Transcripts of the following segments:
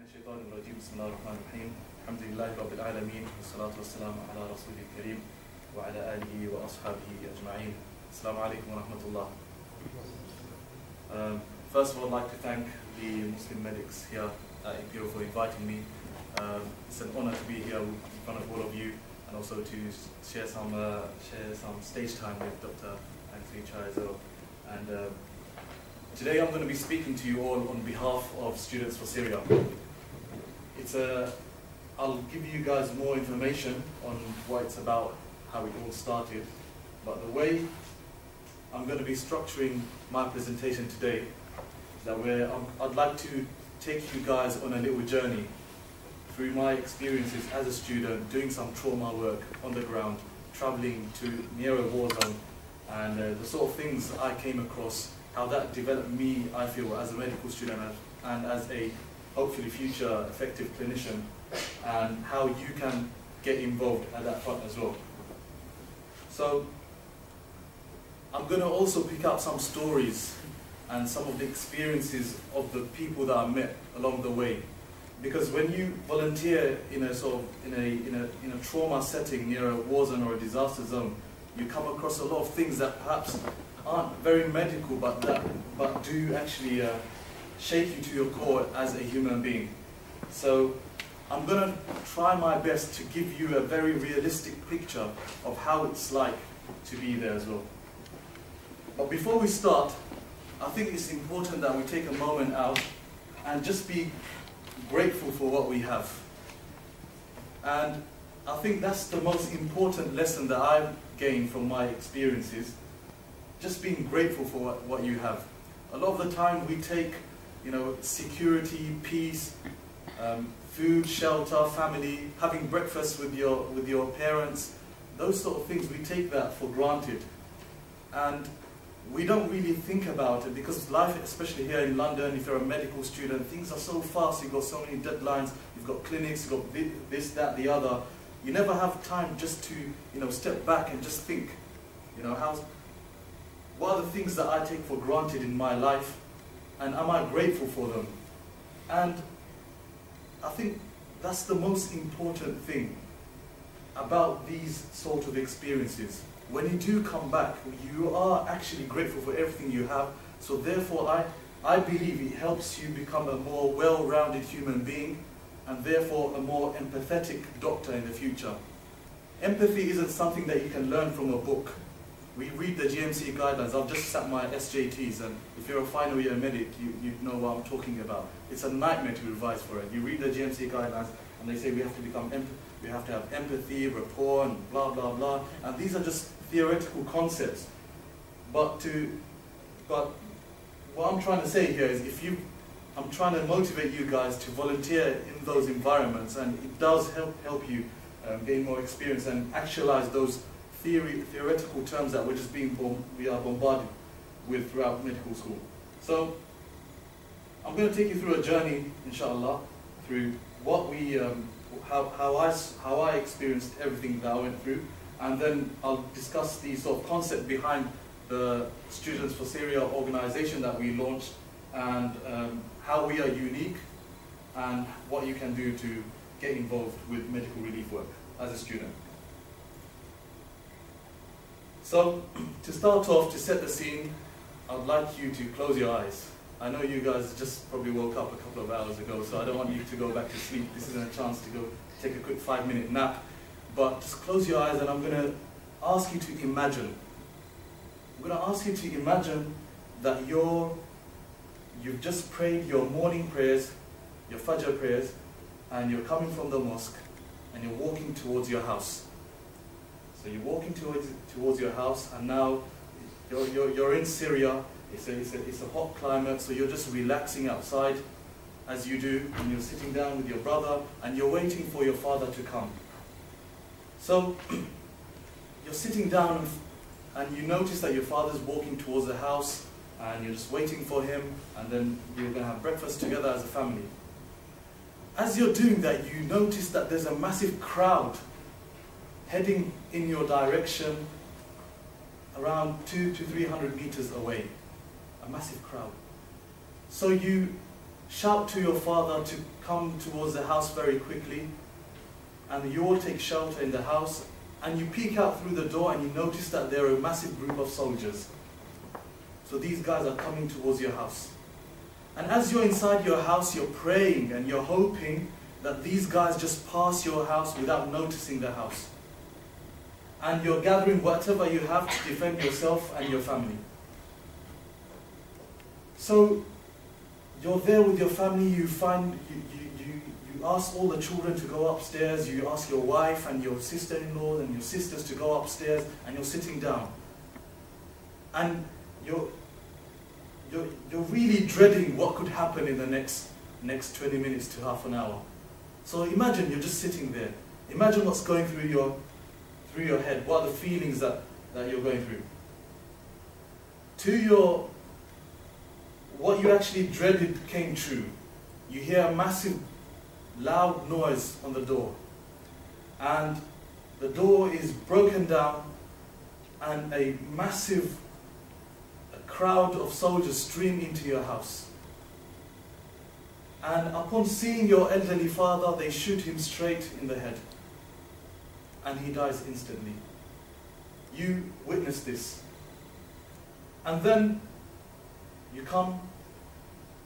الشيطان الرجيم بسم الله الرحمن الرحيم الحمد لله رب العالمين والصلاة والسلام على رسوله الكريم وعلى آله وأصحابه أجمعين. السلام عليكم ورحمة الله. First of all, I'd like to thank the Muslim medics here at Imperial for inviting me. It's an honor to be here in front of all of you and also to share some stage time with Dr. Anthony Chaizo. And today I'm going to be speaking to you all on behalf of Students for Syria. I'll give you guys more information on what it's about, how it all started, but the way I'm going to be structuring my presentation today is that I'd like to take you guys on a little journey through my experiences as a student, doing some trauma work on the ground, traveling to near a war zone, and the sort of things I came across, how that developed me, I feel, as a medical student and as a hopefully future effective clinician, and how you can get involved at that front as well. So I'm going to also pick up some stories and some of the experiences of the people that I met along the way, because when you volunteer in a trauma setting near a war zone or a disaster zone, you come across a lot of things that perhaps aren't very medical, but do actually shake you to your core as a human being. So I'm going to try my best to give you a very realistic picture of how it's like to be there as well. But before we start, I think it's important that we take a moment out and just be grateful for what we have. And I think that's the most important lesson that I've gained from my experiences, just being grateful for what you have. A lot of the time we take, security, peace, food, shelter, family, having breakfast with your parents, those sort of things, we take that for granted. And we don't really think about it because life, especially here in London, if you're a medical student, things are so fast, you've got so many deadlines, you've got clinics, you've got this, that, the other. You never have time just to, step back and just think, what are the things that I take for granted in my life, and am I grateful for them? And I think that's the most important thing about these sort of experiences. When you do come back, you are actually grateful for everything you have, so therefore I believe it helps you become a more well-rounded human being, and therefore a more empathetic doctor in the future. Empathy isn't something that you can learn from a book. We read the GMC guidelines. I've just sat my SJTs, and if you're a final year medic, you know what I'm talking about. It's a nightmare to revise for it. You read the GMC guidelines, and they say we have to have empathy, rapport, and blah blah blah. And these are just theoretical concepts. But what I'm trying to say here is, I'm trying to motivate you guys to volunteer in those environments, and it does help you gain more experience and actualize those theoretical terms that we are bombarded with throughout medical school. So I'm going to take you through a journey, inshallah, through what how I experienced everything that I went through, and then I'll discuss the sort of concept behind the Students for Syria organization that we launched, and how we are unique, and what you can do to get involved with medical relief work as a student. So, to start off, to set the scene, I'd like you to close your eyes. I know you guys just probably woke up a couple of hours ago, so I don't want you to go back to sleep. This isn't a chance to go take a quick 5-minute nap. But just close your eyes, and I'm going to ask you to imagine. I'm going to ask you to imagine that you've just prayed your morning prayers, your Fajr prayers, and you're coming from the mosque, and you're walking towards your house. So you're walking towards your house, and now you're in Syria. It's a hot climate, so you're just relaxing outside, as you do, and you're sitting down with your brother, and you're waiting for your father to come. So you're sitting down, and you notice that your father's walking towards the house, and you're just waiting for him, and then you're going to have breakfast together as a family. As you're doing that, you notice that there's a massive crowd heading in your direction around 200 to 300 meters away. A massive crowd. So you shout to your father to come towards the house very quickly, and you all take shelter in the house, and you peek out through the door and you notice that there are a massive group of soldiers. So these guys are coming towards your house. And as you're inside your house, you're praying and you're hoping that these guys just pass your house without noticing the house. And you're gathering whatever you have to defend yourself and your family. So you're there with your family, you ask all the children to go upstairs, you ask your wife and your sister-in-law and your sisters to go upstairs, and you're sitting down. And you're really dreading what could happen in the next 20 minutes to half an hour. So imagine you're just sitting there. Imagine what's going through your head. What are the feelings that you're going through? What you actually dreaded came true. You hear a massive, loud noise on the door. And the door is broken down, and a massive crowd of soldiers stream into your house. And upon seeing your elderly father, they shoot him straight in the head. And he dies instantly. You witness this. And then you come,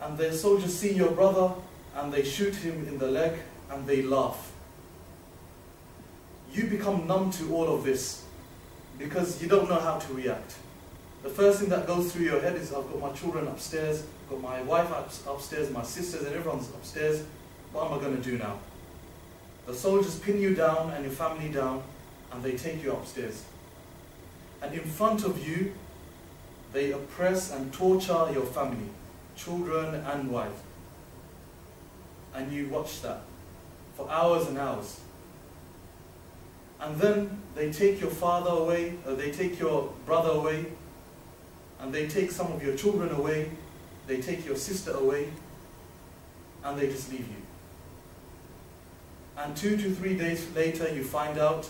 and the soldiers see your brother, and they shoot him in the leg, and they laugh. You become numb to all of this, because you don't know how to react. The first thing that goes through your head is, I've got my children upstairs, I've got my wife upstairs, my sisters, and everyone's upstairs. What am I going to do now? The soldiers pin you down and your family down, and they take you upstairs. And in front of you, they oppress and torture your family, children and wife. And you watch that for hours and hours. And then they take your father away, or they take your brother away, and they take some of your children away, they take your sister away, and they just leave you. And 2 to 3 days later, you find out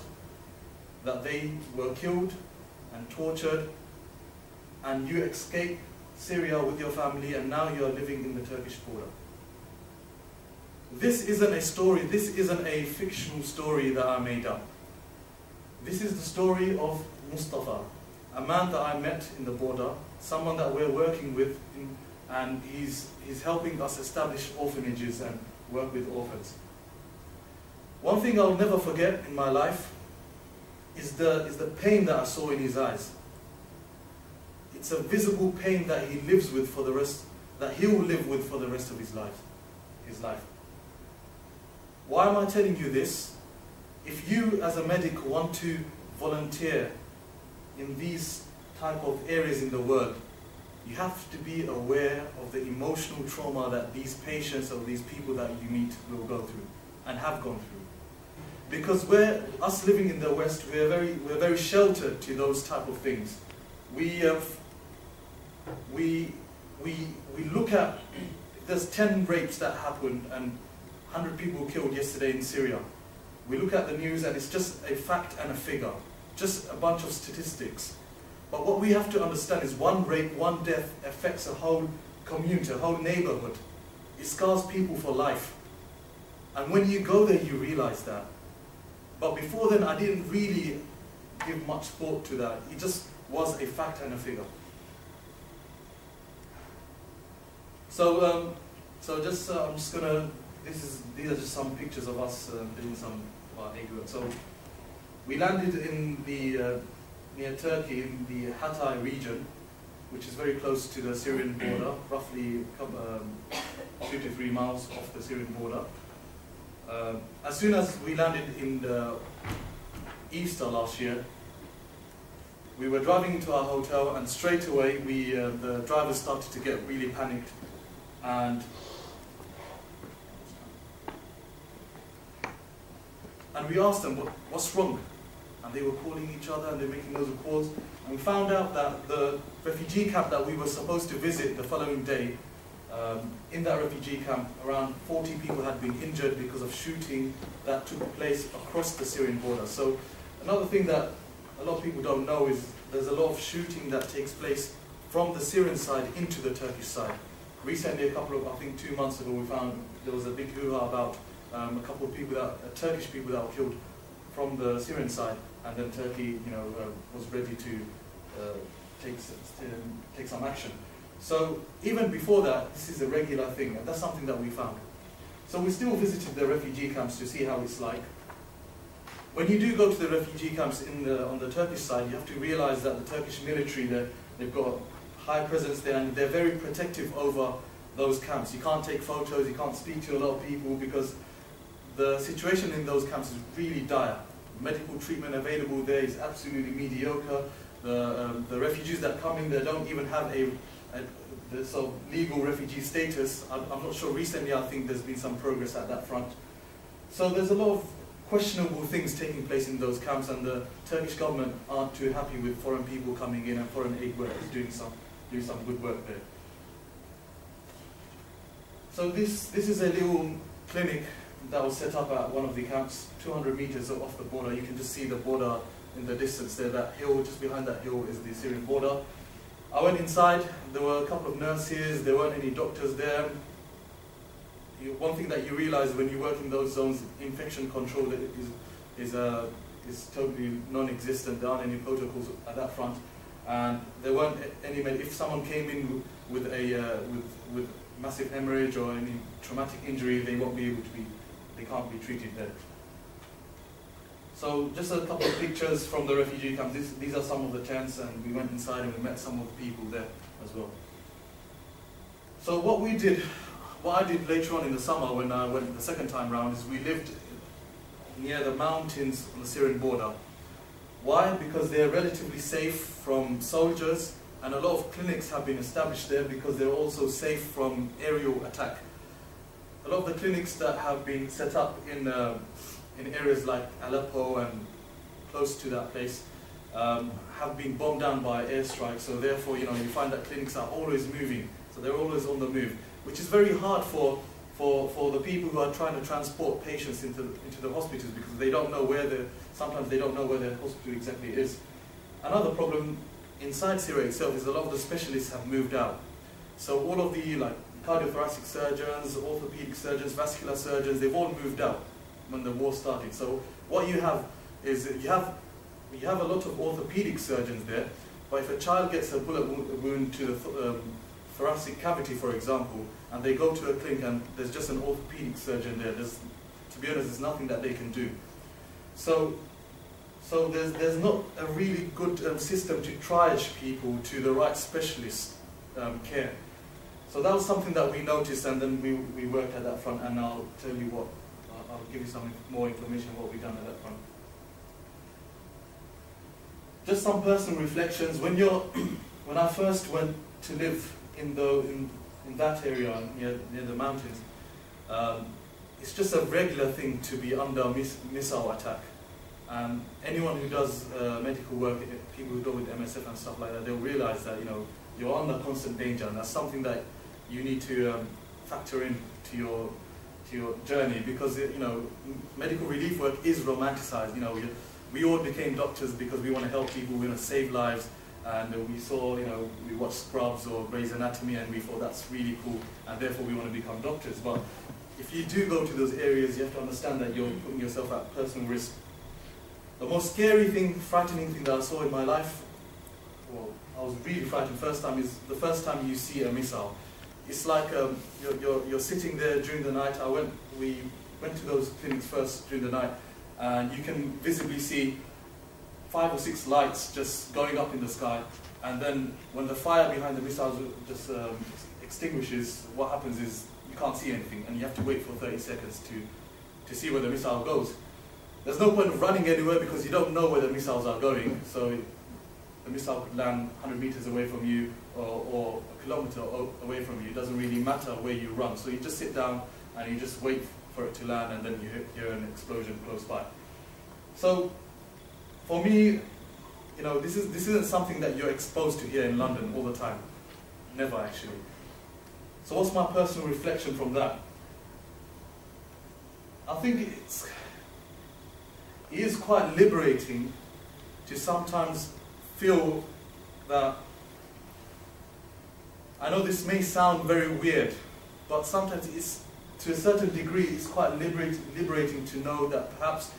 that they were killed and tortured, and you escape Syria with your family, and now you are living in the Turkish border. This isn't a story, this isn't a fictional story that I made up. This is the story of Mustafa, a man that I met in the border, someone that we're working with, and he's helping us establish orphanages and work with orphans. One thing I'll never forget in my life is the pain that I saw in his eyes. It's a visible pain that he lives with for the rest, that he will live with for the rest of his life. Why am I telling you this? If you as a medic want to volunteer in these type of areas in the world, you have to be aware of the emotional trauma that these patients or these people that you meet will go through and have gone through. Because us living in the West, we're very sheltered to those type of things. We look at, if there's 10 rapes that happened and 100 people killed yesterday in Syria. We look at the news and it's just a fact and a figure, just a bunch of statistics. But what we have to understand is one rape, one death affects a whole community, a whole neighborhood. It scars people for life. And when you go there, you realize that. But before then, I didn't really give much thought to that. It just was a fact and a figure. So, I'm just gonna. These are just some pictures of us doing some of our aid work. So, we landed in the near Turkey in the Hatay region, which is very close to the Syrian border, roughly 2 to 3 miles off the Syrian border. As soon as we landed in the Easter last year, we were driving into our hotel, and straight away the drivers started to get really panicked, and we asked them, what's wrong? And they were calling each other and they were making loads of calls, and we found out that the refugee camp that we were supposed to visit the following day, in that refugee camp, around 40 people had been injured because of shooting that took place across the Syrian border. So another thing that a lot of people don't know is there's a lot of shooting that takes place from the Syrian side into the Turkish side. recently, I think 2 months ago, we found there was a big hoo-ha about a couple of people Turkish people that were killed from the Syrian side, and then Turkey, was ready to take some action. So even before that, this is a regular thing, and that's something that we found. So we still visited the refugee camps to see how it's like. When you do go to the refugee camps on the Turkish side, you have to realize that the Turkish military, they've got high presence there, and they're very protective over those camps. You can't take photos, you can't speak to a lot of people, because the situation in those camps is really dire. Medical treatment available there is absolutely mediocre. The refugees that come in there don't even have the sort of legal refugee status. I'm not sure. Recently, I think there's been some progress at that front. So there's a lot of questionable things taking place in those camps, and the Turkish government aren't too happy with foreign people coming in and foreign aid workers doing some good work there. So this is a little clinic that was set up at one of the camps, 200 meters off the border. You can just see the border in the distance there. That hill, just behind that hill, is the Syrian border. I went inside. There were a couple of nurses. There weren't any doctors there. One thing that you realize when you work in those zones, infection control is totally non-existent. There aren't any protocols at that front, and there weren't any. If someone came in with with massive hemorrhage or any traumatic injury, they won't be able to be. They can't be treated there. So just a couple of pictures from the refugee camp. These are some of the tents, and we went inside and we met some of the people there as well. So what I did later on in the summer when I went the second time round is we lived near the mountains on the Syrian border. Why? Because they're relatively safe from soldiers, and a lot of clinics have been established there because they're also safe from aerial attack. A lot of the clinics that have been set up in areas like Aleppo and close to that place have been bombed down by airstrikes, so therefore you find that clinics are always moving, so they're always on the move, which is very hard for the people who are trying to transport patients into the hospitals, because they don't know sometimes they don't know where the hospital exactly is. Another problem inside Syria itself is a lot of the specialists have moved out. So all of the cardiothoracic surgeons, orthopedic surgeons, vascular surgeons, they've all moved out when the war started. So what you have is you have a lot of orthopedic surgeons there, but if a child gets a bullet wound to the thoracic cavity, for example, and they go to a clinic and there's just an orthopedic surgeon there, to be honest, there's nothing that they can do. So there's not a really good system to triage people to the right specialist care. So that was something that we noticed, and then we worked at that front, and I'll tell you what, I'll give you some more information on what we've done at that front. Just some personal reflections. When I first went to live in that area near the mountains, it's just a regular thing to be under missile attack. Anyone who does medical work, people who go with MSF and stuff like that, they'll realize that you're under constant danger, and that's something that you need to factor in to your journey, because medical relief work is romanticized. We all became doctors because we want to help people, we want to save lives, and we watched Scrubs or Grey's Anatomy, and we thought that's really cool, and therefore we want to become doctors. But if you do go to those areas, you have to understand that you're putting yourself at personal risk. The most scary thing, frightening thing that I saw in my life, well, I was really frightened is the first time you see a missile. It's like you're sitting there during the night. We went to those clinics first during the night, and you can visibly see 5 or 6 lights just going up in the sky. And then when the fire behind the missiles just extinguishes, what happens is you can't see anything, and you have to wait for 30 seconds to see where the missile goes. There's no point of running anywhere because you don't know where the missiles are going. So the missile could land 100 meters away from you or a kilometer away from you. It doesn't really matter where you run. So you just sit down and you just wait for it to land, and then you hear an explosion close by. So for me, this isn't something that you're exposed to here in London all the time. Never, actually. So what's my personal reflection from that? I think it is quite liberating to sometimes feel that I know this may sound very weird, but sometimes it's, to a certain degree, it's quite liberating to know that perhaps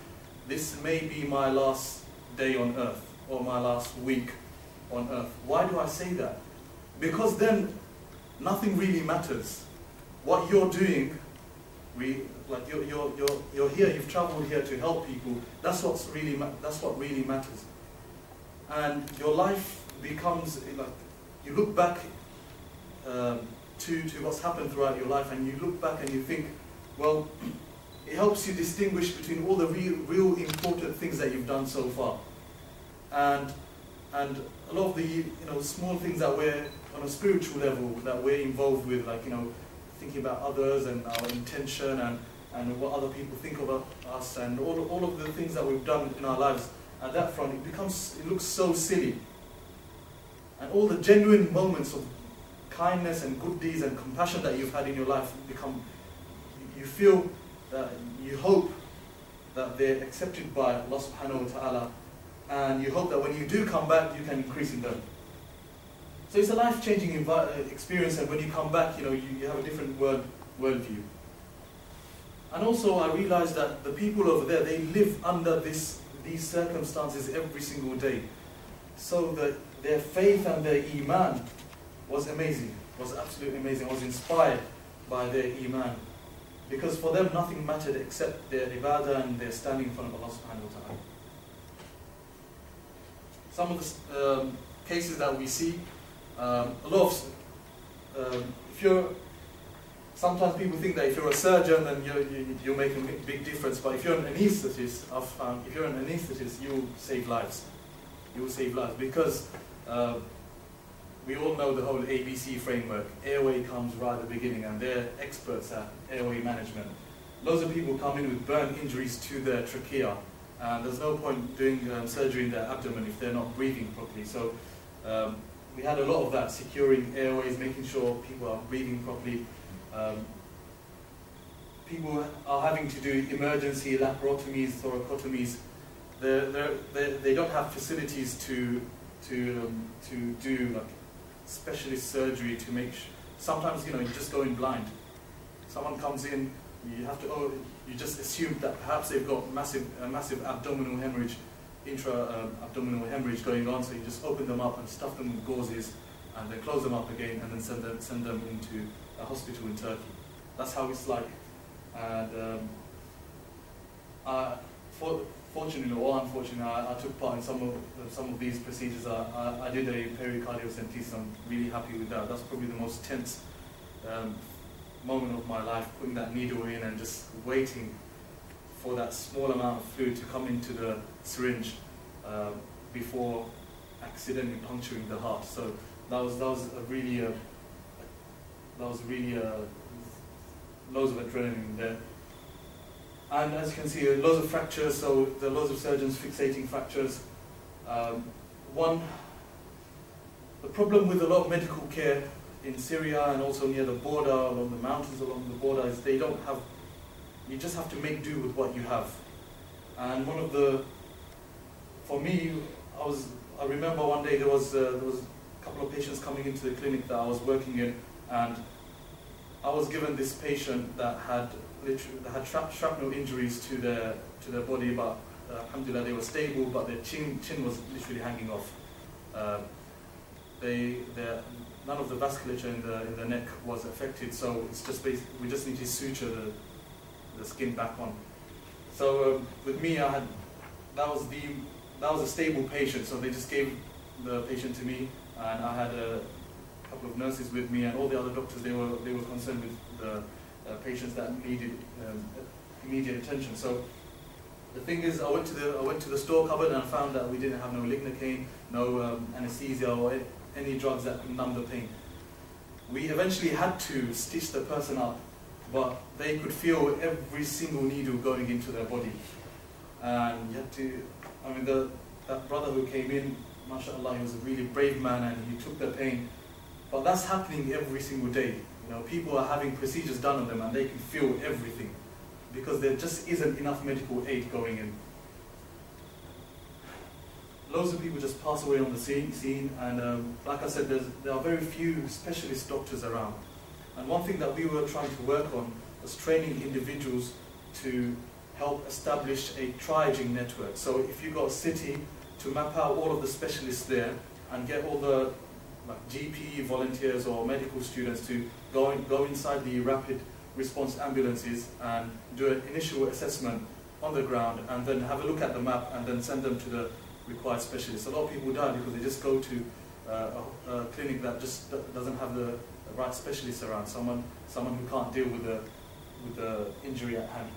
this may be my last day on earth, or my last week on earth. Why do I say that? Because then nothing really matters. What you're doing, like you're here, you've traveled here to help people. That's what really matters. And your life becomes like, you look back to what's happened throughout your life, and you look back and you think, well, it helps you distinguish between all the real important things that you've done so far, and a lot of the small things that we're on a spiritual level that we're involved with, like thinking about others and our intention and what other people think about us, and all of the things that we've done in our lives. At that front, it looks so silly, and all the genuine moments of kindness and good deeds and compassion that you've had in your life you feel that, you hope that they're accepted by Allah subhanahu wa ta'ala, and you hope that when you do come back, you can increase in them. So it's a life-changing experience, and when you come back, you have a different worldview. And also I realized that the people over there, they live under these circumstances every single day. So that their faith and their iman was amazing, was absolutely amazing. I was inspired by their iman, because for them nothing mattered except their ibadah and their standing in front of Allah subhanahu wa ta'ala. Some of the cases that we see, a lot of, sometimes people think that if you're a surgeon, then you'll make a big difference, but if you're an anesthetist, if you're an anesthetist, you'll save lives. You will save lives, because we all know the whole ABC framework. Airway comes right at the beginning, and they're experts at airway management. Loads of people come in with burn injuries to their trachea, and there's no point doing surgery in their abdomen if they're not breathing properly. So we had a lot of that, securing airways, making sure people are breathing properly. People are having to do emergency laparotomies, thoracotomies. They don't have facilities to do like specialist surgery to make sometimes you just go in blind. Someone comes in, you have to you just assume that perhaps they've got massive abdominal hemorrhage, intra-abdominal hemorrhage going on, so you just open them up and stuff them with gauzes and then close them up again and then send them into a hospital in Turkey. That's how it's like. And fortunately or unfortunately, I took part in some of these procedures. I did a pericardiocentesis. I'm really happy with that. That's probably the most tense moment of my life, putting that needle in and just waiting for that small amount of fluid to come into the syringe before accidentally puncturing the heart. So that was really loads of adrenaline there. And as you can see, loads of fractures, so there are loads of surgeons fixating fractures. The problem with a lot of medical care in Syria and also near the border, along the mountains along the border, is they don't have, you just have to make do with what you have. And for me, I remember one day there was a couple of patients coming into the clinic that I was working in, and I was given this patient that had shrapnel injuries to their body, but alhamdulillah they were stable, but their chin was literally hanging off. None of the vasculature in the neck was affected, so it's just we just need to suture the skin back on. So with me, that was a stable patient, so they just gave the patient to me, and I had a couple of nurses with me, and all the other doctors, they were concerned with the patients that needed immediate attention. So the thing is, I went to the store cupboard and I found that we didn't have no lignocaine, no anesthesia or any drugs that could numb the pain. We eventually had to stitch the person up, but they could feel every single needle going into their body. And you had to, I mean, that brother who came in, mashallah, he was a really brave man and he took the pain. But that's happening every single day. People are having procedures done on them and they can feel everything because there just isn't enough medical aid going in. loads of people just pass away on the scene, and like I said, there are very few specialist doctors around. And one thing that we were trying to work on was training individuals to help establish a triaging network. So if you've got a city, to map out all of the specialists there and get all the GP volunteers or medical students to go inside the rapid response ambulances and do an initial assessment on the ground, and then have a look at the map and then send them to the required specialists. A lot of people die because they just go to a clinic that just doesn't have the right specialists around, someone who can't deal with the injury at hand.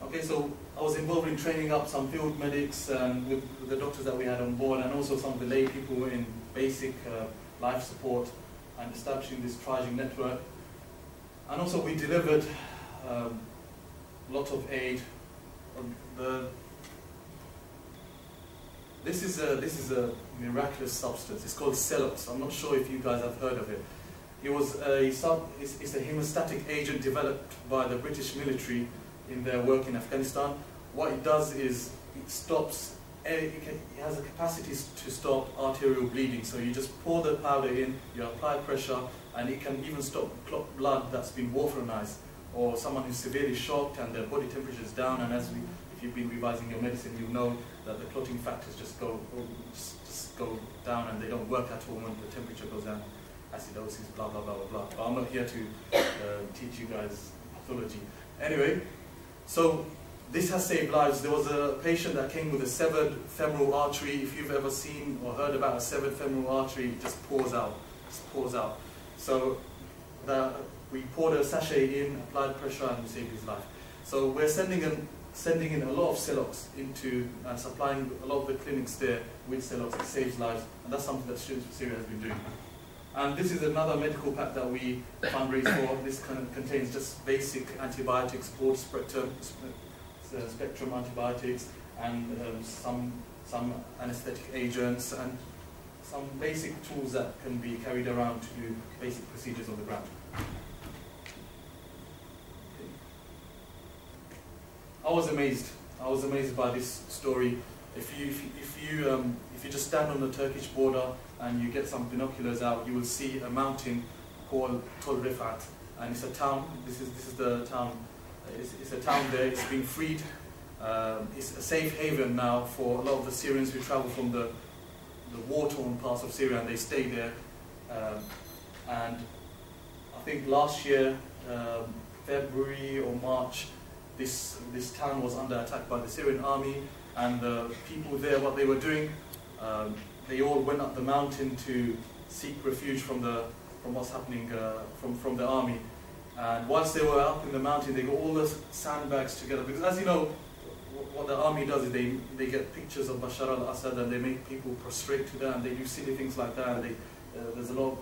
Okay, so I was involved in training up some field medics with the doctors that we had on board, and also some of the lay people in basic life support, and establishing this triaging network. And also we delivered a lot of aid. This is a miraculous substance. It's called Celox. I'm not sure if you guys have heard of it. It was it's a hemostatic agent developed by the British military in their work in Afghanistan. What it does is it stops. It has a capacity to stop arterial bleeding. So you just pour the powder in, you apply pressure, and it can even stop clot blood that's been warfarinized, or someone who's severely shocked and their body temperature is down. And if you've been revising your medicine, you'll know that the clotting factors just go down, and they don't work at all when the temperature goes down. Acidosis, blah blah blah blah. But I'm not here to teach you guys pathology. Anyway, so this has saved lives. There was a patient that came with a severed femoral artery. If you've ever seen or heard about a severed femoral artery, it just pours out. So we poured a sachet in, applied pressure, and we saved his life. So we're sending in a lot of Celox into and supplying a lot of the clinics there with Celox. It saves lives, and that's something that Students for Syria has been doing. And this is another medical pack that we fundraise for. This contains just basic antibiotics, broad spectrum antibiotics, and some anesthetic agents, and some basic tools that can be carried around to do basic procedures on the ground. I was amazed by this story. If you just stand on the Turkish border and you get some binoculars out, you will see a mountain called Rifat, and it's a town. This is the town. It's a town there. It's been freed. It's a safe haven now for a lot of the Syrians who travel from the war-torn parts of Syria, and they stay there. And I think last year, February or March, this town was under attack by the Syrian army, and the people there, what they were doing, they all went up the mountain to seek refuge from what's happening from the army. And whilst they were up in the mountain, they got all the sandbags together, because as you know, what the army does is they get pictures of Bashar al-Assad and they make people prostrate to that, and they do silly things like that. And there's a lot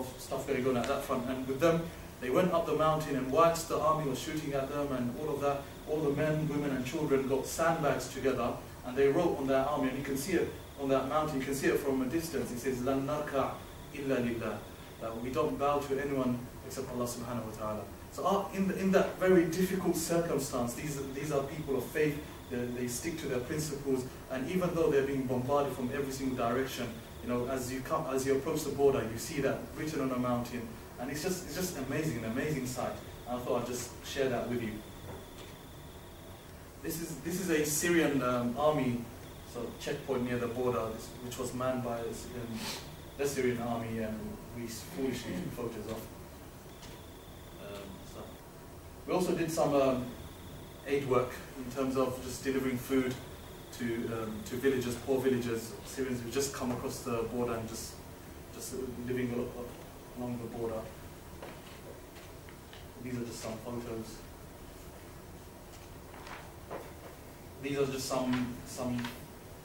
of stuff going on at that front. And with them, they went up the mountain, and whilst the army was shooting at them and all of that, all the men, women and children got sandbags together, and they wrote on their army, and you can see it on that mountain, you can see it from a distance. It says, "Lan narka illa lillah," that we don't bow to anyone except Allah subhanahu wa ta'ala. So in that very difficult circumstance, these are people of faith. They stick to their principles, and even though they're being bombarded from every single direction, you know, as you approach the border, you see that written on a mountain, and it's just amazing, an amazing sight. And I thought I'd just share that with you. This is a Syrian army checkpoint near the border, which was manned by the Syrian army, and we foolishly took photos of. We also did some aid work in terms of just delivering food to villagers, poor villagers, Syrians who just come across the border and just living along the border. These are just some photos. These are just some.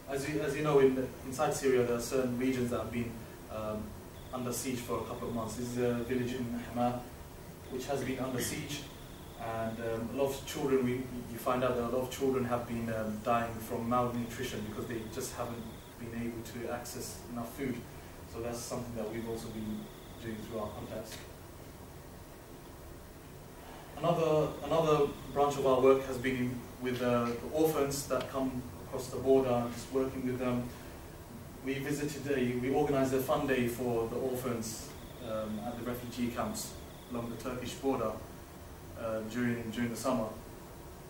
As you know, inside Syria, there are certain regions that have been under siege for a couple of months. This is a village in Hama, which has been under siege. And a lot of children, you find out that a lot of children have been dying from malnutrition because they just haven't been able to access enough food. So that's something that we've also been doing through our contacts. Another branch of our work has been with the orphans that come across the border, just working with them. We organised a fun day for the orphans at the refugee camps along the Turkish border during the summer.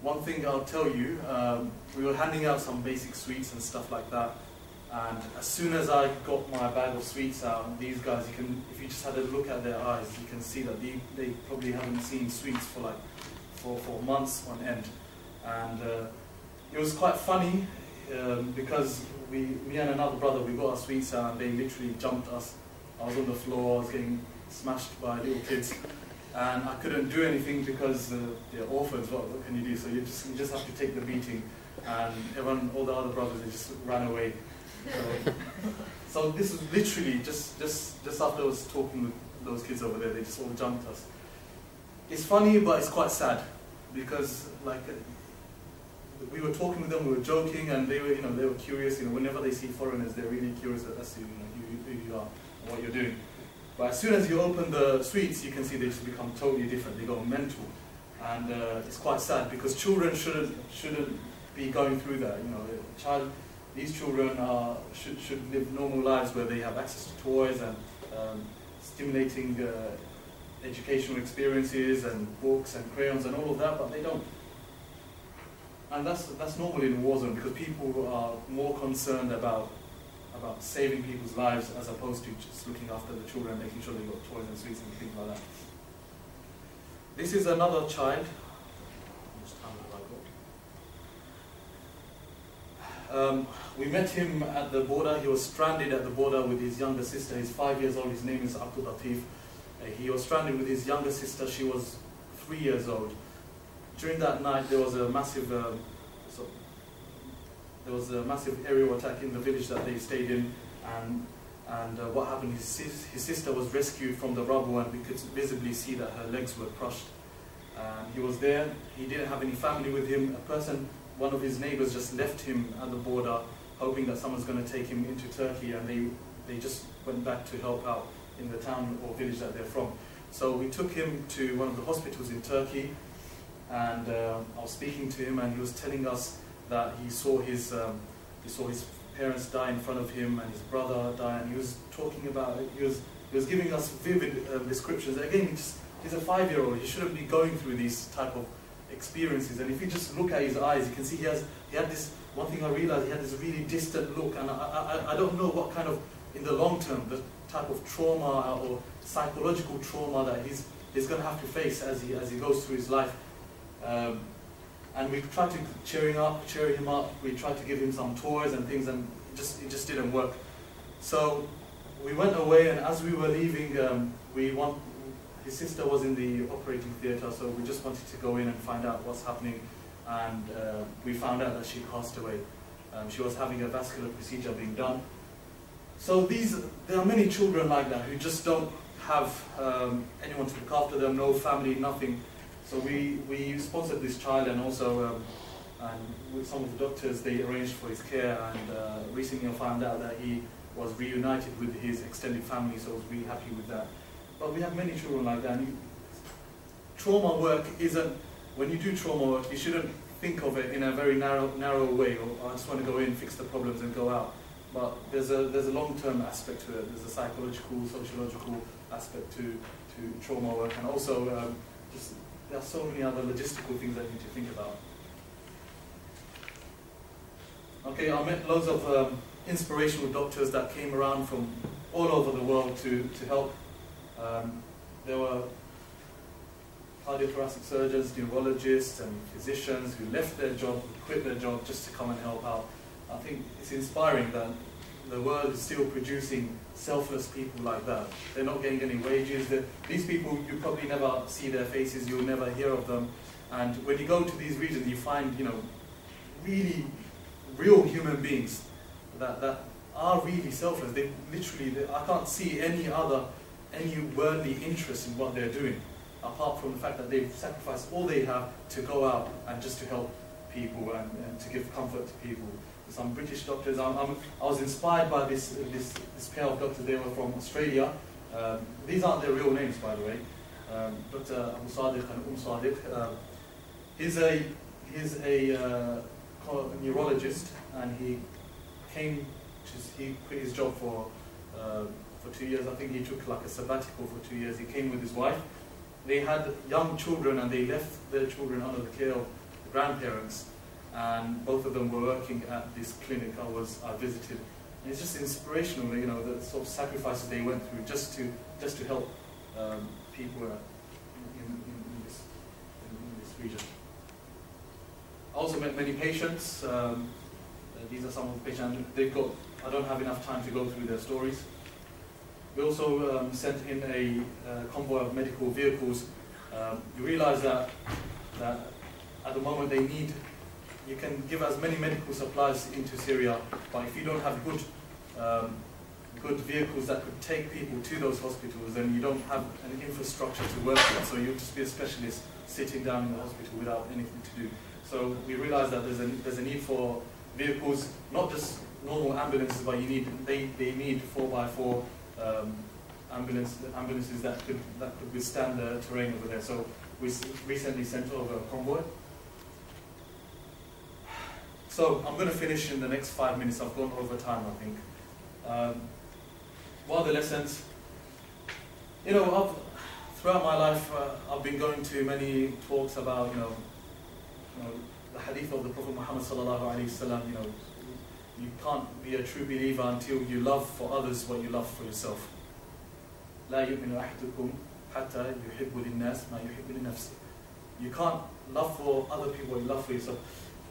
One thing I'll tell you, we were handing out some basic sweets and stuff like that, and as soon as I got my bag of sweets out, these guys, if you just had a look at their eyes, you can see that they probably haven't seen sweets for months on end. And it was quite funny because me and another brother, we got our sweets out and they literally jumped us. I was on the floor, I was getting smashed by little kids, and I couldn't do anything because they're orphans. What can you do? So you just have to take the beating, and all the other brothers, they just ran away. So this was literally just after I was talking with those kids over there, they just all jumped us. It's funny, but it's quite sad because we were talking with them, we were joking, and they were curious. Whenever they see foreigners, they're really curious as to who you are and what you're doing. But as soon as you open the sweets, you can see they just become totally different. They go mental, and it's quite sad because children shouldn't be going through that. These children should live normal lives where they have access to toys and stimulating educational experiences and books and crayons and all of that, but they don't. And that's normal in a war zone because people are more concerned about saving people's lives as opposed to just looking after the children, making sure they got toys and sweets and things like that. This is another child. We met him at the border. He was stranded at the border with his younger sister. He's 5 years old. His name is Abdul Latif. He was stranded with his younger sister. She was 3 years old. During that night, there was a massive aerial attack in the village that they stayed in, and what happened? His sister was rescued from the rubble, and we could visibly see that her legs were crushed. He was there. He didn't have any family with him. One of his neighbors just left him at the border, hoping that someone's going to take him into Turkey, and they just went back to help out in the town or village that they're from. So we took him to one of the hospitals in Turkey, and I was speaking to him, and he was telling us that he saw his parents die in front of him and his brother die, and he was talking about it. He was giving us vivid descriptions. Again, he's a 5-year-old. He shouldn't be going through these type of experiences, and if you just look at his eyes, you can see he had this. One thing I realized, he had this really distant look, and I don't know what kind of, in the long term, the type of trauma or psychological trauma that he's going to have to face as he goes through his life. And we tried to cheer him up. We tried to give him some toys and things, and it just didn't work. So we went away, and as we were leaving, his sister was in the operating theatre, so we just wanted to go in and find out what's happening, and we found out that she passed away. She was having a vascular procedure being done. So there are many children like that who just don't have anyone to look after them, no family, nothing. So we sponsored this child, and also and with some of the doctors, they arranged for his care, and recently I found out that he was reunited with his extended family, so I was really happy with that. But we have many children like that. And trauma work isn't, when you do trauma work, you shouldn't think of it in a very narrow way, or I just want to go in, fix the problems and go out. But there's a long-term aspect to it. There's a psychological, sociological aspect to trauma work, and also there are so many other logistical things that you need to think about. Okay, I met loads of inspirational doctors that came around from all over the world to help. There were cardiothoracic surgeons, neurologists, and physicians who left their job, quit their job just to come and help out. I think it's inspiring that the world is still producing selfless people like that. They're not getting any wages. These people, you probably never see their faces, you'll never hear of them. And when you go to these regions, you find, really real human beings that are really selfless. They literally, I can't see any worldly interest in what they're doing, apart from the fact that they've sacrificed all they have to go out and just to help people and to give comfort to people. Some British doctors, I was inspired by this pair of doctors. They were from Australia. These aren't their real names, by the way. Dr. Abu Sadiq and Sadiq. He's a neurologist, and he quit his job for 2 years. I think he took like a sabbatical for 2 years. He came with his wife. They had young children, and they left their children under the care of the grandparents. And both of them were working at this clinic I visited. And it's just inspirational, you know, the sort of sacrifices they went through just to help people in this region. I also met many patients. These are some of the patients. I don't have enough time to go through their stories. We also sent in a convoy of medical vehicles. You realize that at the moment you can give as many medical supplies into Syria, but if you don't have good vehicles that could take people to those hospitals, then you don't have an infrastructure to work with. So you'll just be a specialist sitting down in the hospital without anything to do. So we realize that there's a need for vehicles, not just normal ambulances, but they need 4x4 ambulances that could withstand the terrain over there. So we recently sent over a convoy. So I'm going to finish in the next 5 minutes. I've gone over time, I think. What are the lessons? You know, throughout my life, I've been going to many talks about, you know, the hadith of the Prophet Muhammad sallallahu alaihi wasallam. You know, you can't be a true believer until you love for others what you love for yourself. لا يؤمن أحدكم حتى يحب للناس ما يحب لنفسه. You can't love for other people what you love for yourself.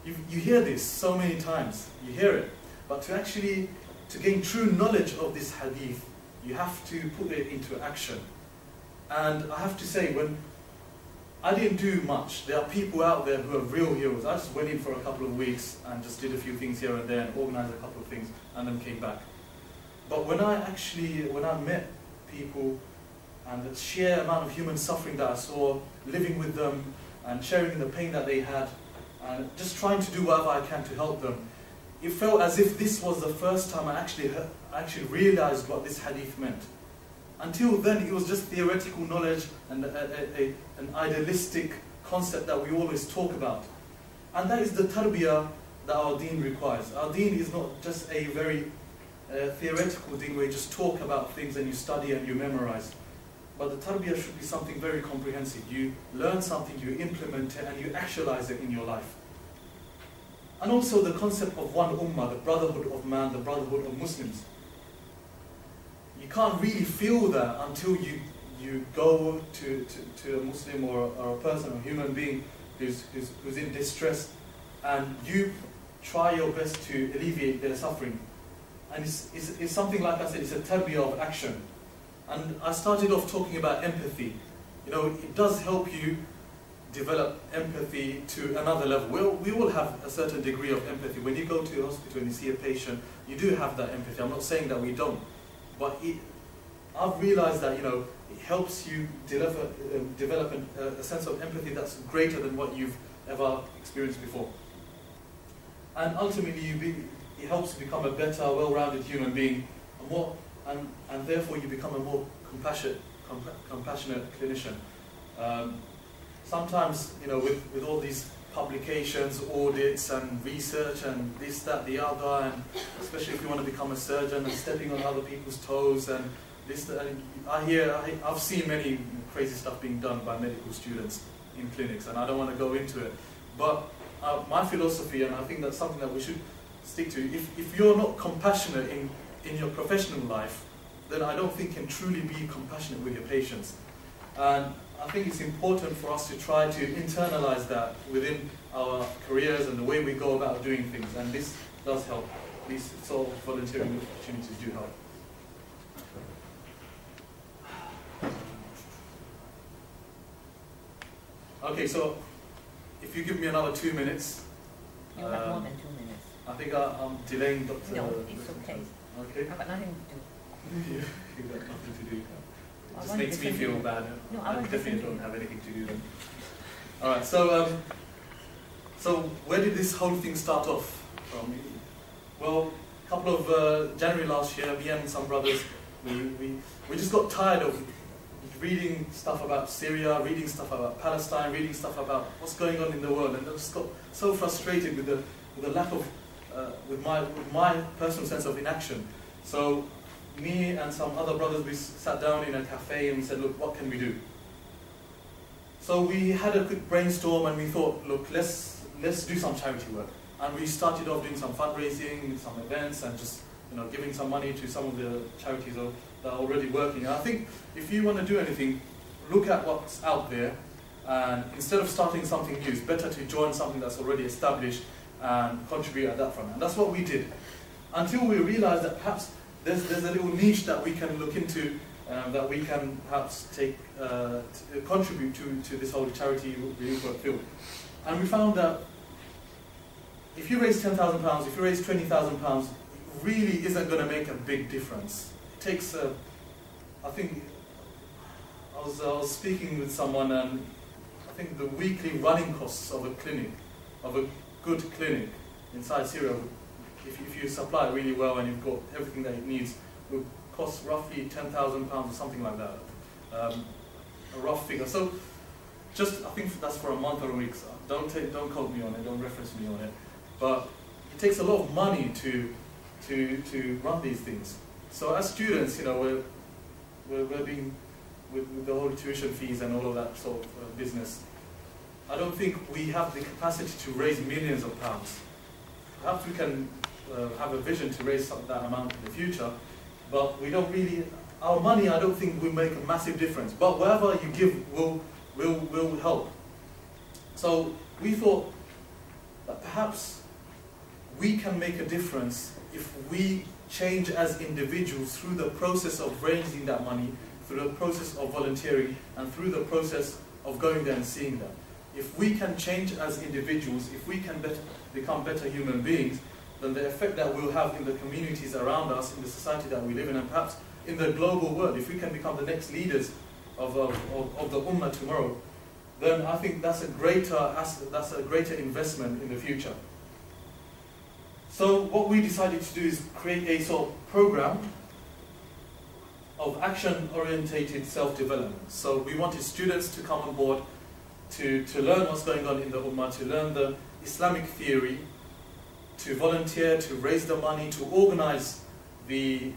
You hear this so many times. You hear it, but to gain true knowledge of this hadith, you have to put it into action. And I have to say, when I didn't do much, there are people out there who are real heroes. I just went in for a couple of weeks and just did a few things here and there and organized a couple of things and then came back. But when I met people and the sheer amount of human suffering that I saw, living with them and sharing in the pain that they had, and just trying to do whatever I can to help them, it felt as if this was the first time I actually realized what this hadith meant. Until then, it was just theoretical knowledge and an idealistic concept that we always talk about. And that is the tarbiyah that our deen requires. Our deen is not just a very theoretical deen where you just talk about things and you study and you memorize. But the tarbiyah should be something very comprehensive. You learn something, you implement it, and you actualize it in your life. And also the concept of one ummah, the brotherhood of man, the brotherhood of Muslims. You can't really feel that until you go to a Muslim or a person, a human being who's in distress, and you try your best to alleviate their suffering. And it's something, like I said, it's a tarbiyah of action. And I started off talking about empathy. You know, it does help you develop empathy to another level. We all have a certain degree of empathy. When you go to a hospital and you see a patient, you do have that empathy. I'm not saying that we don't. But I've realized that, you know, it helps you develop a sense of empathy that's greater than what you've ever experienced before. And ultimately, it helps you become a better, well-rounded human being, and therefore you become a more compassionate clinician. Sometimes, you know, with all these publications, audits and research and this, that, the other, and especially if you want to become a surgeon and stepping on other people's toes and this, and I've seen many crazy stuff being done by medical students in clinics, and I don't want to go into it. But my philosophy, and I think that's something that we should stick to, if you're not compassionate in your professional life, then I don't think you can truly be compassionate with your patients. And I think it's important for us to try to internalize that within our careers and the way we go about doing things, and this does help. These sort of volunteering opportunities do help. Okay, so if you give me another 2 minutes. You have more than 2 minutes. I think I'm delaying Dr. No, it's okay. Okay. I've got nothing to do. You've got nothing to do. It just makes me feel bad. No, I definitely don't have anything to do then. Alright, so where did this whole thing start off from? Well, a couple of January last year, me and some brothers, we just got tired of reading stuff about Syria, reading stuff about Palestine, reading stuff about what's going on in the world, and I just got so frustrated with the lack of, with my personal sense of inaction. So me and some other brothers, we sat down in a cafe and we said, look, what can we do? So we had a quick brainstorm and we thought, look, let's do some charity work. And we started off doing some fundraising, some events, and just giving some money to some of the charities that are already working. And I think if you want to do anything, look at what's out there, and instead of starting something new, it's better to join something that's already established and contribute at that front. And that's what we did, until we realized that perhaps there's a little niche that we can look into, that we can perhaps contribute to this whole charity relief work field. And we found that if you raise £10,000, if you raise £20,000, it really isn't going to make a big difference. It takes, I think, I was speaking with someone, and I think the weekly running costs of a clinic, of a good clinic inside Syria, if you supply it really well and you've got everything that it needs, would cost roughly £10,000 or something like that. A rough figure. So, I think that's for a month or a week. So don't quote me on it. Don't reference me on it. But it takes a lot of money to run these things. So as students, we're being with the whole tuition fees and all of that sort of business. I don't think we have the capacity to raise millions of pounds. Perhaps we can have a vision to raise that amount in the future, but we don't really. Our money, I don't think, will make a massive difference. But whatever you give will help. So we thought that perhaps we can make a difference if we change as individuals through the process of raising that money, through the process of volunteering, and through the process of going there and seeing them. If we can change as individuals, if we can become better human beings, then the effect that we'll have in the communities around us, in the society that we live in, and perhaps in the global world, if we can become the next leaders of the Ummah tomorrow, then I think that's a greater investment in the future. So what we decided to do is create a sort of program of action-orientated self-development. So we wanted students to come on board to learn what's going on in the Ummah, to learn the Islamic theory, to volunteer, to raise the money, to organize the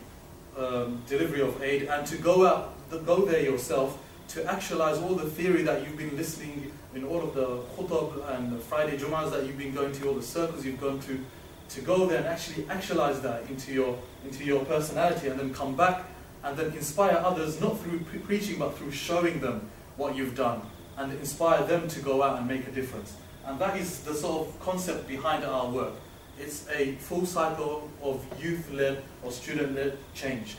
delivery of aid, and to go there yourself to actualize all the theory that you've been listening in all of the khutab and the Friday Jum'ahs that you've been going to, all the circles you've gone to go there and actually actualize that into your personality, and then come back and then inspire others, not through preaching but through showing them what you've done, and inspire them to go out and make a difference. And that is the sort of concept behind our work. It's a full cycle of youth-led or student-led change.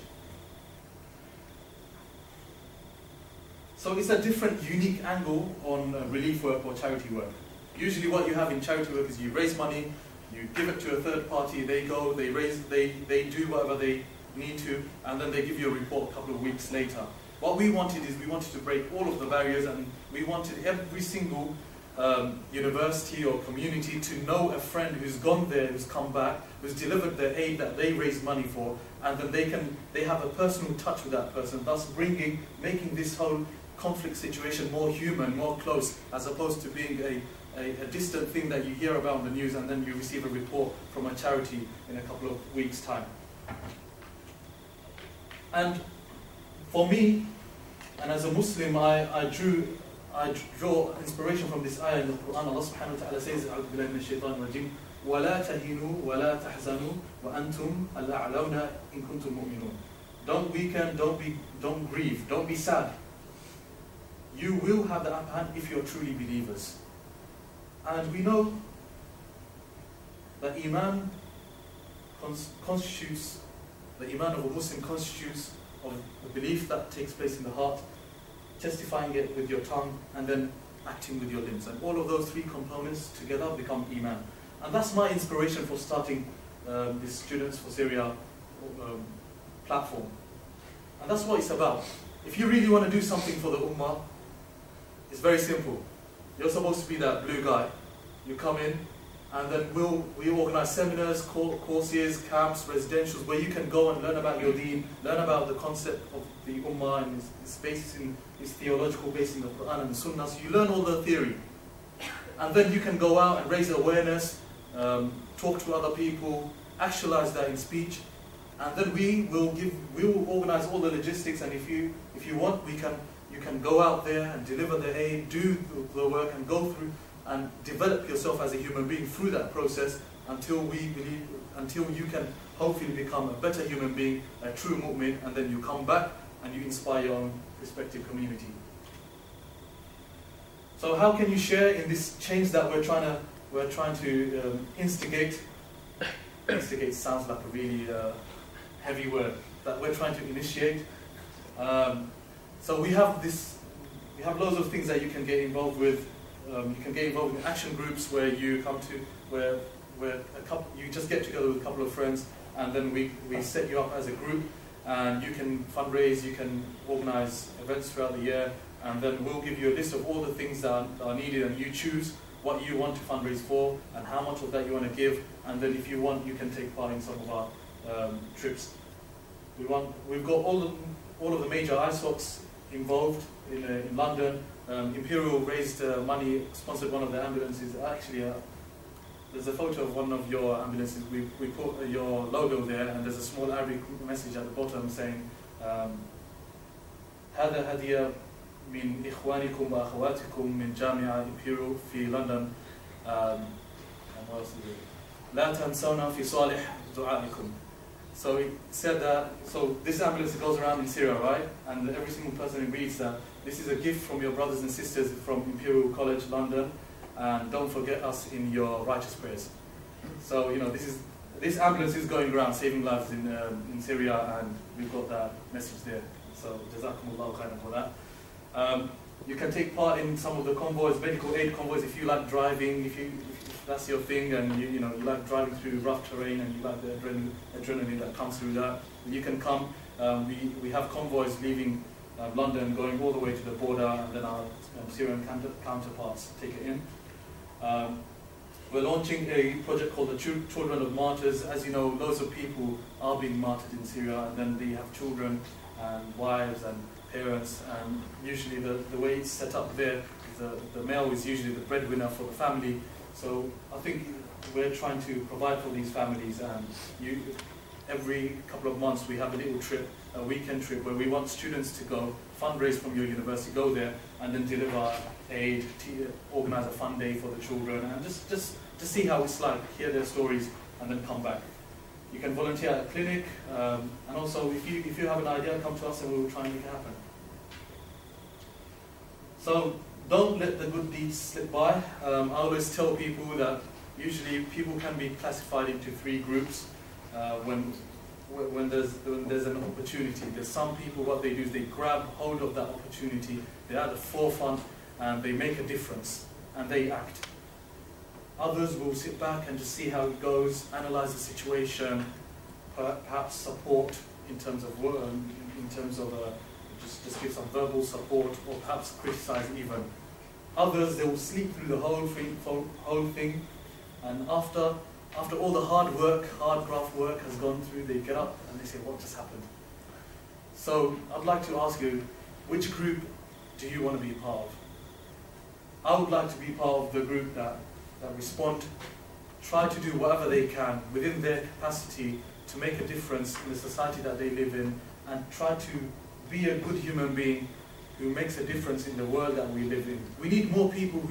So it's a different, unique angle on relief work or charity work. Usually what you have in charity work is you raise money, you give it to a third party, they go, they do whatever they need to, and then they give you a report a couple of weeks later. What we wanted is we wanted to break all of the barriers, and we wanted every single university or community to know a friend who's gone there, who's come back, who's delivered the aid that they raised money for, and then they have a personal touch with that person, thus making this whole conflict situation more human, more close, as opposed to being a distant thing that you hear about on the news and then you receive a report from a charity in a couple of weeks' time. And for me, and as a Muslim, I draw inspiration from this ayah in the Quran. Allah subhanahu wa ta'ala says, أعوذ بالله من الشيطان الرجيم, ولا تهنوا ولا تحزنوا وأنتم الأعلون إن كنتم مؤمنون. Don't weaken, don't grieve, don't be sad. You will have the upper hand if you're truly believers. And we know that Iman constitutes, the Iman of a Muslim constitutes of the belief that takes place in the heart, testifying it with your tongue, and then acting with your limbs. And all of those three components together become Iman. And that's my inspiration for starting this Students for Syria platform. And that's what it's about. If you really want to do something for the Ummah, it's very simple. You're supposed to be that blue guy. You come in, And then we organize seminars, courses, camps, residentials, where you can go and learn about your deen, learn about the concept of the Ummah and its basis in its theological basis in the Quran and the Sunnah. So you learn all the theory. And then you can go out and raise awareness, talk to other people, actualize that in speech. And then we will organize all the logistics, and if you want, you can go out there and deliver the aid, do the work, and go through and develop yourself as a human being through that process until you can hopefully become a better human being, a true mu'min, and then you come back and you inspire your own respective community. So how can you share in this change that we're trying to instigate? Instigate sounds like a really heavy word that we're trying to initiate. So we have loads of things that you can get involved with. You can get involved in action groups where you come to where you just get together with a couple of friends, and then we set you up as a group, and you can fundraise, you can organize events throughout the year, and then we'll give you a list of all the things that are needed, and you choose what you want to fundraise for and how much of that you want to give, and then if you want, you can take part in some of our trips. We've got all of the major ISOCs involved in London. Imperial raised money, sponsored one of the ambulances. Actually, there's a photo of one of your ambulances. We put your logo there, and there's a small Arabic message at the bottom saying, هذا هدية من إخوانكم وأخواتكم من جامعة Imperial في London. And what else is it? لا تنسونا في صالح دعائكم. So it said that, so this ambulance goes around in Syria, right? And every single person who reads that, this is a gift from your brothers and sisters from Imperial College, London, and don't forget us in your righteous prayers. So, you know, this ambulance is going around saving lives in Syria, and we've got that message there. So, jazakumullahu khairan for that. You can take part in some of the convoys, medical aid convoys, if you like driving, if that's your thing, and you like driving through rough terrain, and you like the adrenaline that comes through that. You can come. We have convoys leaving London, going all the way to the border, and then our Syrian counterparts take it in. We're launching a project called the Children of Martyrs. As you know, loads of people are being martyred in Syria, and then they have children and wives and parents, and usually the way it's set up there, the male is usually the breadwinner for the family. So I think we're trying to provide for these families, and every couple of months we have a little trip, a weekend trip, where we want students to go, fundraise from your university, go there, and then deliver aid, organize a fun day for the children, and just to see how it's like, hear their stories, and then come back. You can volunteer at a clinic, and also if you have an idea, come to us and we will try and make it happen. So don't let the good deeds slip by. I always tell people that usually people can be classified into 3 groups when there's an opportunity. There's some people, what they do is they grab hold of that opportunity, they're at the forefront, and they make a difference, and they act. Others will sit back and just see how it goes, analyze the situation, perhaps support in terms of just give some verbal support, or perhaps criticize even. Others, they will sleep through the whole thing, and after all the hard graft work has gone through, they get up and they say, what just happened? So I'd like to ask you, which group do you want to be part of? I would like to be part of the group that respond, try to do whatever they can within their capacity to make a difference in the society that they live in, and try to be a good human being who makes a difference in the world that we live in. We need more people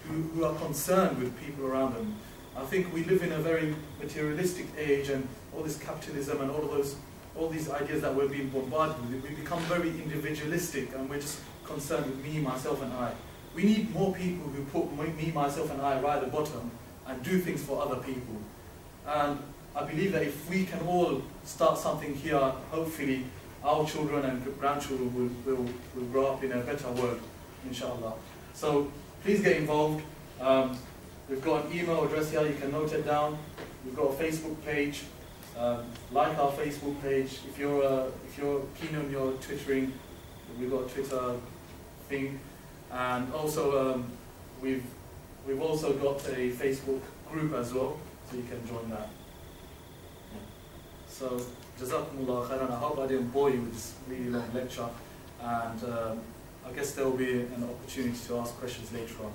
who are concerned with people around them. I think we live in a very materialistic age, and all this capitalism and all these ideas that we're being bombarded with, we become very individualistic, and we're just concerned with me, myself, and I. We need more people who put me, myself, and I right at the bottom and do things for other people. And I believe that if we can all start something here, hopefully our children and grandchildren will grow up in a better world, inshallah. So please get involved. We've got an email address here, you can note it down. We've got a Facebook page. Like our Facebook page. If you're keen on your Twittering, we've got a Twitter thing. And also we've also got a Facebook group as well, so you can join that. So, Jazakumullah khairan. I hope I didn't bore you with this really long lecture, and I guess there will be an opportunity to ask questions later on.